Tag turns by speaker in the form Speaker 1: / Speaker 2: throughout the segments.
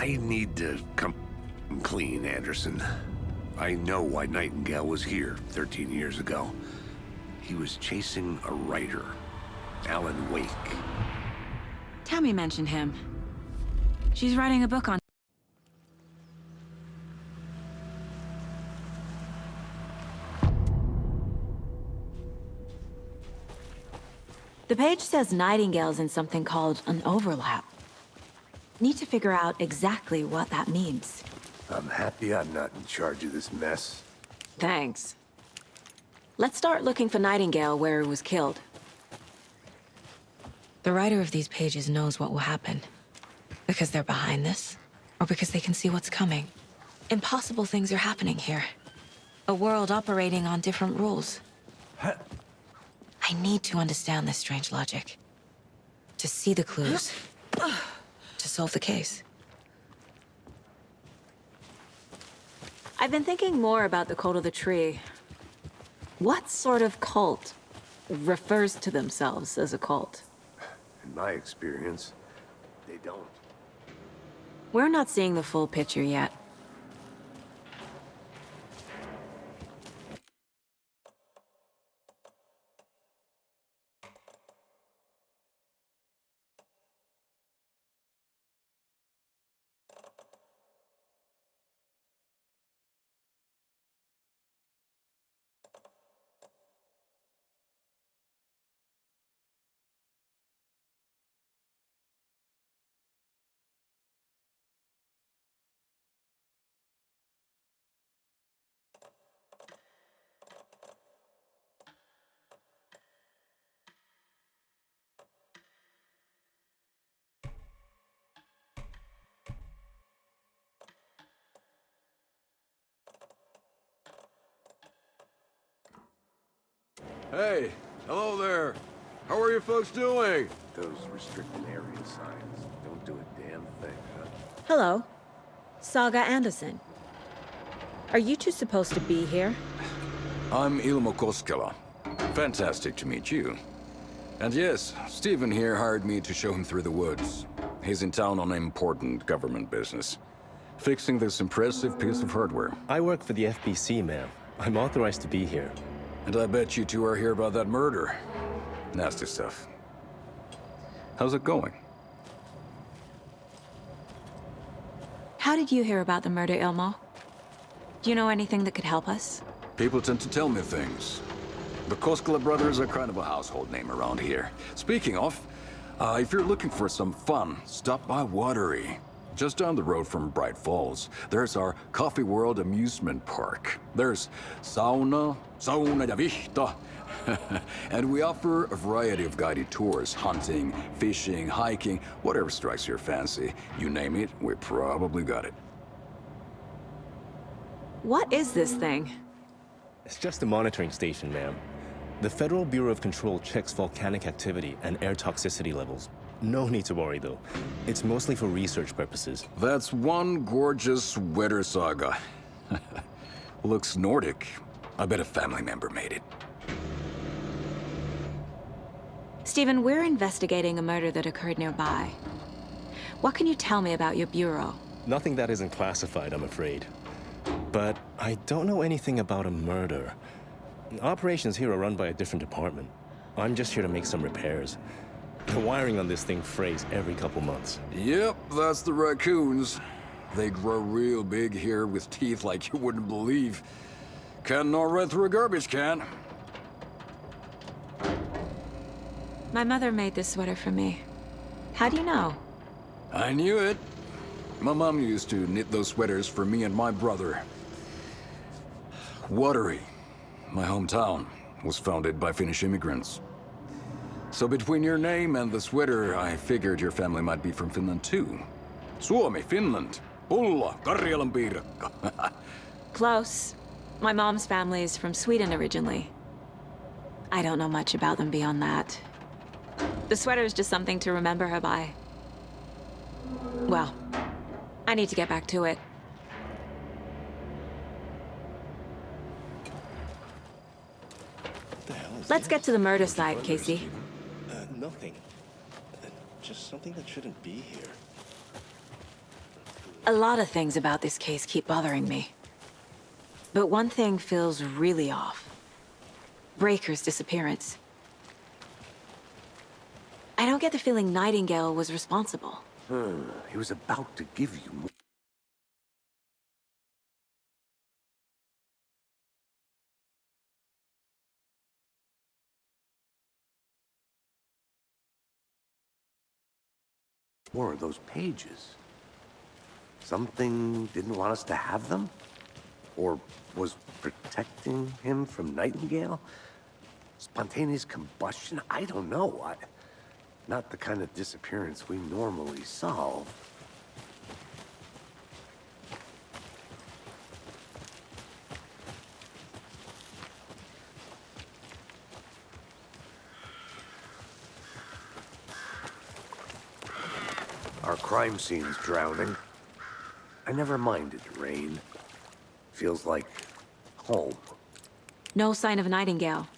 Speaker 1: I need to come clean, Anderson. I know why Nightingale was here 13 years ago. He was chasing a writer, Alan Wake.
Speaker 2: Tammy mentioned him. She's writing a book on... The page says Nightingale's in something called an overlap. Need to figure out exactly what that means.
Speaker 1: I'm happy I'm not in charge of this mess.
Speaker 2: Thanks. Let's start looking for Nightingale where he was killed. The writer of these pages knows what will happen. Because they're behind this, or because they can see what's coming. Impossible things are happening here. A world operating on different rules. I need to understand this strange logic. To see the clues. To solve the case. I've been thinking more about the cult of the tree. What sort of cult refers to themselves as a cult?
Speaker 1: In my experience, they don't.
Speaker 2: We're not seeing the full picture yet.
Speaker 3: Hey, hello there. How are you folks doing?
Speaker 1: Those restricted area signs don't do a damn thing, huh?
Speaker 2: Hello. Saga Anderson. Are you two supposed to be here?
Speaker 3: I'm Ilmo Koskela. Fantastic to meet you. And yes, Stephen here hired me to show him through the woods. He's in town on important government business. Fixing this impressive piece of hardware.
Speaker 4: I work for the FBC, ma'am. I'm authorized to be here.
Speaker 3: And I bet you two are here about that murder. Nasty stuff. How's it going?
Speaker 2: How did you hear about the murder, Ilmo? Do you know anything that could help us?
Speaker 3: People tend to tell me things. The Koskela brothers are kind of a household name around here. Speaking of, if you're looking for some fun, stop by Watery. Just down the road from Bright Falls, there's our Coffee World amusement park. There's sauna ja vihta. And we offer a variety of guided tours, hunting, fishing, hiking, whatever strikes your fancy. You name it, we probably got it.
Speaker 2: What is this thing?
Speaker 4: It's just a monitoring station, ma'am. The Federal Bureau of Control checks volcanic activity and air toxicity levels. No need to worry, though. It's mostly for research purposes.
Speaker 3: That's one gorgeous weather saga. Looks Nordic. I bet a family member made it.
Speaker 2: Stephen, we're investigating a murder that occurred nearby. What can you tell me about your bureau?
Speaker 4: Nothing that isn't classified, I'm afraid. But I don't know anything about a murder. Operations here are run by a different department. I'm just here to make some repairs. The wiring on this thing frays every couple months.
Speaker 3: Yep, that's the raccoons. They grow real big here with teeth like you wouldn't believe. Can't gnaw right through a garbage can.
Speaker 2: My mother made this sweater for me. How do you know?
Speaker 3: I knew it. My mom used to knit those sweaters for me and my brother. Watery, my hometown, was founded by Finnish immigrants. So between your name and the sweater, I figured your family might be from Finland too. Suomi, Finland. Pulla, Karjalan piirakka.
Speaker 2: Close. My mom's family is from Sweden originally. I don't know much about them beyond that. The sweater is just something to remember her by. Well, I need to get back to it.
Speaker 4: What the hell is
Speaker 2: Let's
Speaker 4: this?
Speaker 2: get to the murder site, Casey.
Speaker 4: Nothing. Just something that shouldn't be here.
Speaker 2: A lot of things about this case keep bothering me. But one thing feels really off. Breaker's disappearance. I don't get the feeling Nightingale was responsible.
Speaker 1: He was about to give you more of those pages. Something didn't want us to have them? Or was protecting him from Nightingale? Spontaneous combustion? I don't know. Not the kind of disappearance we normally solve. Our crime scene's drowning. I never minded rain. Feels like home.
Speaker 2: No sign of Nightingale.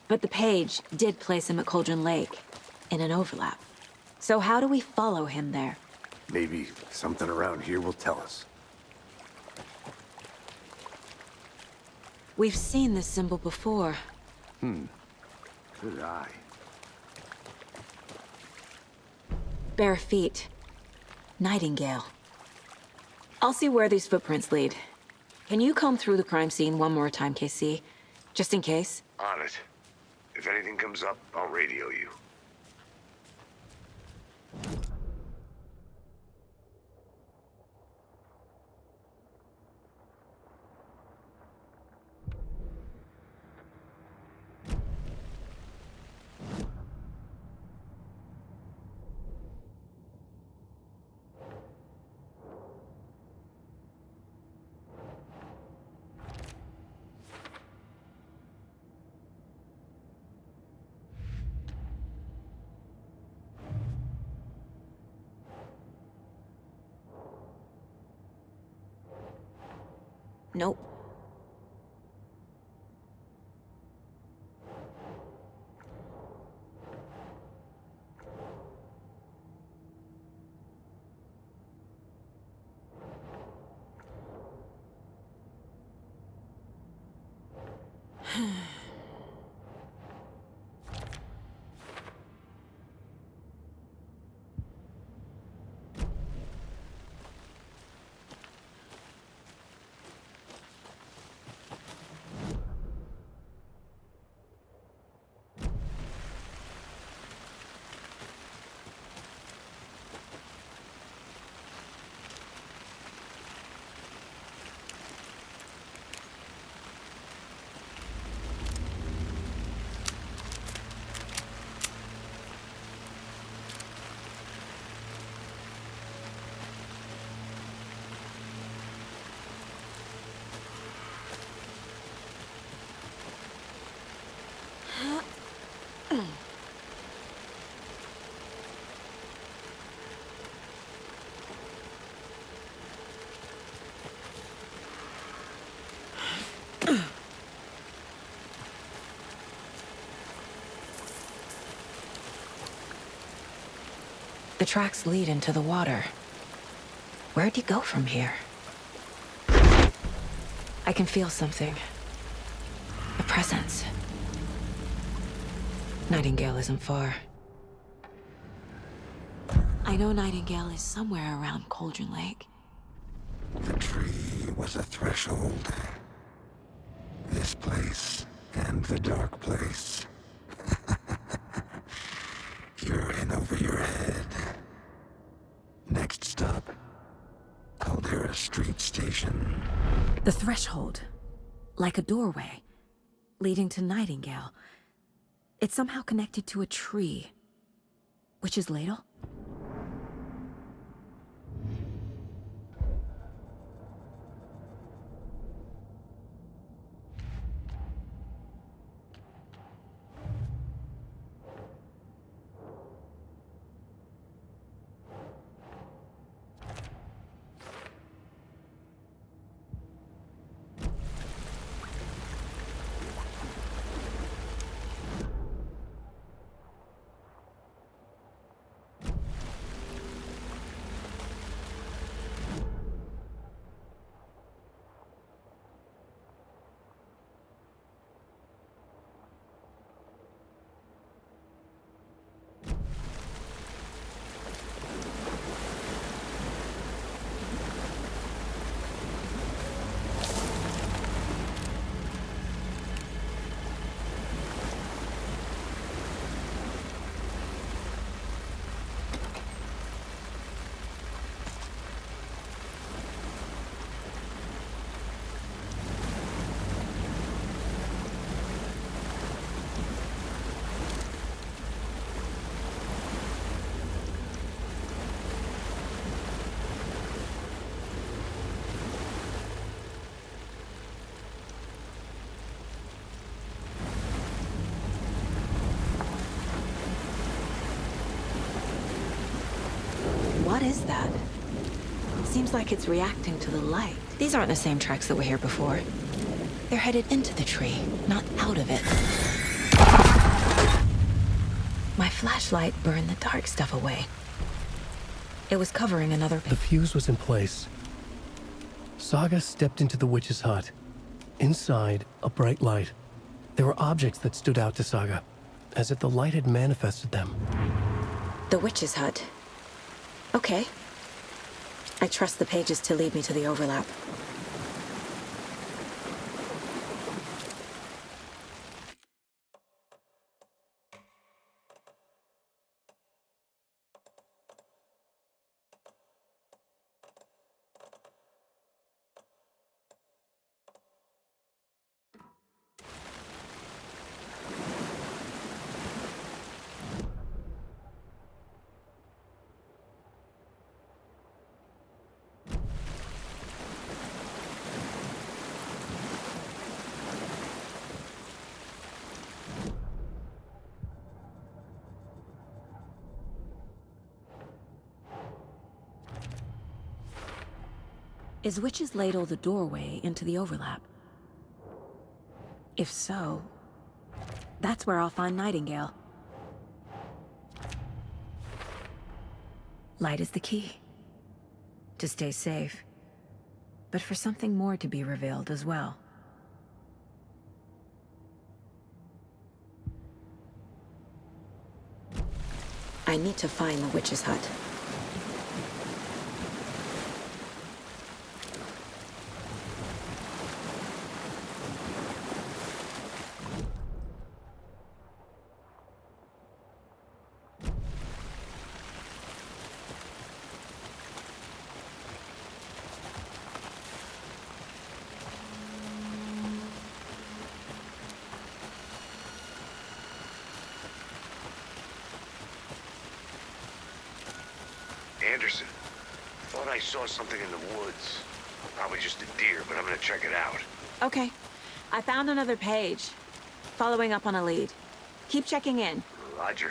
Speaker 2: But the page did place him at Cauldron Lake, in an overlap. So how do we follow him there?
Speaker 1: Maybe something around here will tell us.
Speaker 2: We've seen this symbol before.
Speaker 1: Good eye.
Speaker 2: Bare feet. Nightingale. I'll see where these footprints lead. Can you comb through the crime scene one more time, KC? Just in case?
Speaker 1: On it. If anything comes up, I'll radio you.
Speaker 2: Nope. The tracks lead into the water. Where'd he go from here? I can feel something. A presence. Nightingale isn't far. I know Nightingale is somewhere around Cauldron Lake.
Speaker 5: The tree was a threshold. This place and the dark place. You're in over your head. Next stop, Caldera Street Station.
Speaker 2: The threshold. Like a doorway. Leading to Nightingale. It's somehow connected to a tree. Witch's Ladle? What is that? Seems like it's reacting to the light. These aren't the same tracks that were here before. They're headed into the tree, not out of it. My flashlight burned the dark stuff away. It was covering another...
Speaker 6: The fuse was in place. Saga stepped into the witch's hut. Inside, a bright light. There were objects that stood out to Saga, as if the light had manifested them.
Speaker 2: The witch's hut. Okay. I trust the pages to lead me to the overlap. Is Witch's Ladle the doorway into the overlap? If so, that's where I'll find Nightingale. Light is the key. To stay safe. But for something more to be revealed as well. I need to find the witch's hut.
Speaker 1: Anderson, thought I saw something in the woods. Probably just a deer, but I'm gonna check it out.
Speaker 2: Okay. I found another page. Following up on a lead. Keep checking in.
Speaker 1: Roger.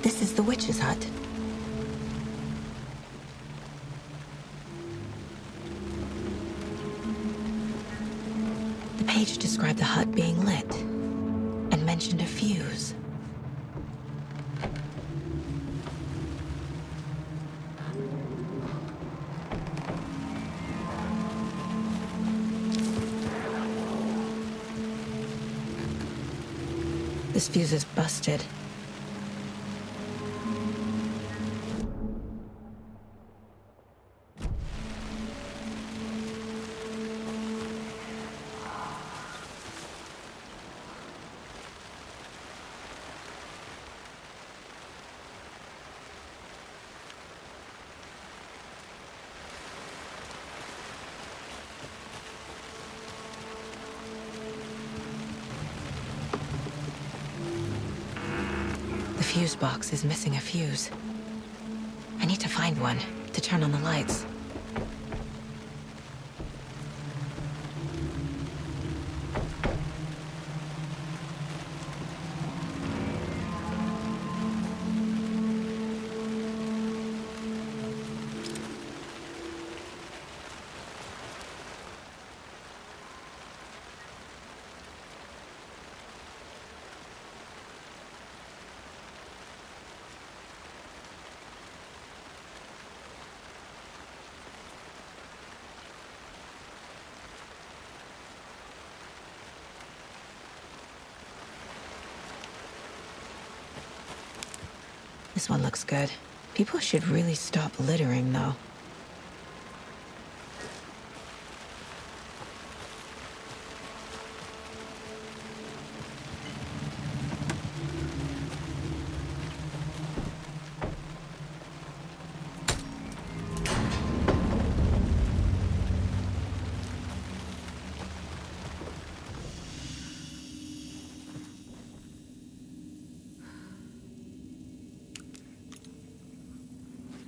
Speaker 2: This is the witch's hut. The page described the hut being lit and mentioned a fuse. This fuse is busted. The fuse box is missing a fuse. I need to find one to turn on the lights. This one looks good. People should really stop littering, though.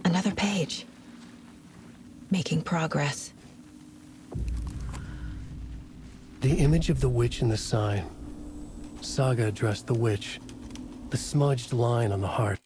Speaker 2: Another page. Making progress.
Speaker 6: The image of the witch in the sign. Saga addressed the witch. The smudged line on the heart.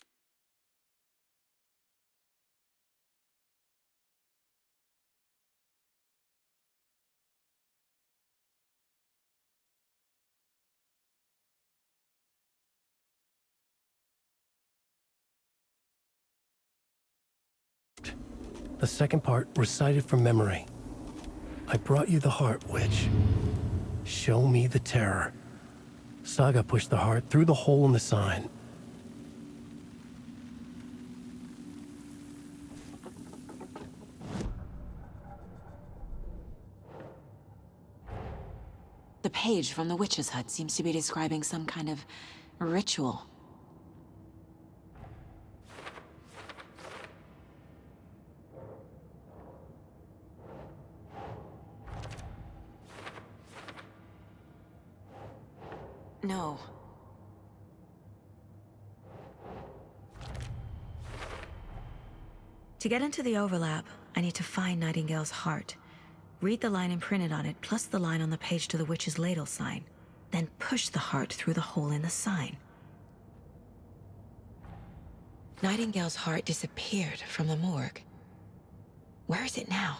Speaker 6: The second part recited from memory. I brought you the heart, witch. Show me the terror. Saga pushed the heart through the hole in the sign.
Speaker 2: The page from the witch's hut seems to be describing some kind of ritual. No. To get into the overlap, I need to find Nightingale's heart. Read the line imprinted on it, plus the line on the page to the witch's ladle sign. Then push the heart through the hole in the sign. Nightingale's heart disappeared from the morgue. Where is it now?